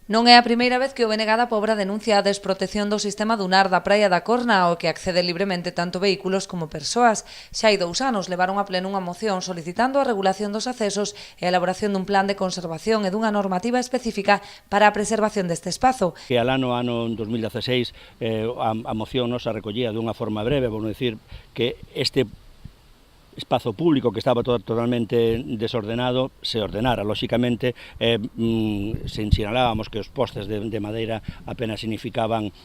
Non é a primeira vez que o BNG da Pobra denuncia a desprotección do sistema dunar da Praia da Corna ao que accede libremente tanto vehículos como persoas. Xa hai 2 anos levaron a pleno unha moción solicitando a regulación dos accesos e a elaboración dun plan de conservación e dunha normativa específica para a preservación deste espazo. Que al ano 2016 a moción nos a recollía dunha forma breve, vamos decir que este espazo público que estaba totalmente desordenado se ordenara, lóxicamente sinalábamos que os postes de madeira apenas significaban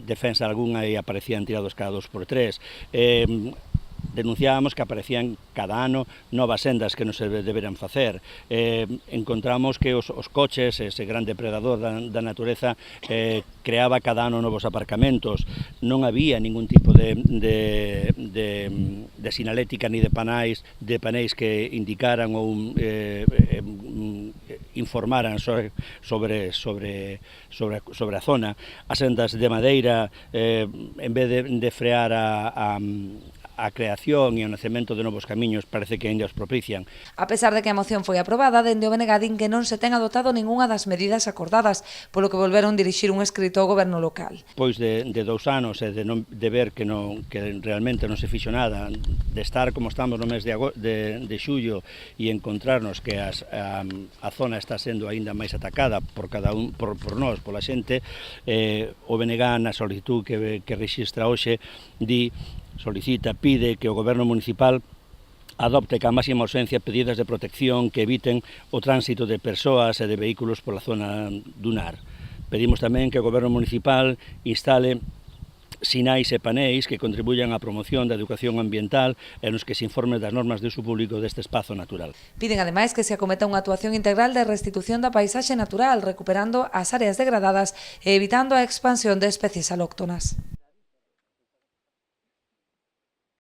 defensa algunha e aparecían tirados cada 2 por 3. Denunciábamos que aparecían cada ano novas sendas que non se deberan facer. Encontramos que os coches, ese gran depredador da natureza, creaba cada ano novos aparcamentos. Non había ningún tipo de sinalética ni de panéis que indicaran ou informaran sobre a zona. As sendas de madeira, en vez de frear a creación e o nacemento de novos camiños, parece que ainda os propician. A pesar de que a moción foi aprobada, dende o BNG din que non se ten adoptado ningunha das medidas acordadas, polo que volveron dirixir un escrito ao goberno local. Pois de 2 anos e de ver que realmente non se fixo nada, de estar como estamos no mes de xullo e encontrarnos que a zona está sendo aínda máis atacada por nós, pola xente, o BNG na solicitud que rexistra hoxe pide que o goberno municipal adopte ca máxima urxencia medidas de protección que eviten o tránsito de persoas e de vehículos pola zona dunar. Pedimos tamén que o goberno municipal instale sinais e paneis que contribuyan á promoción da educación ambiental e nos que se informe das normas de uso público deste espazo natural. Piden ademais que se acometa unha actuación integral de restitución da paisaxe natural, recuperando as áreas degradadas e evitando a expansión de especies alóctonas.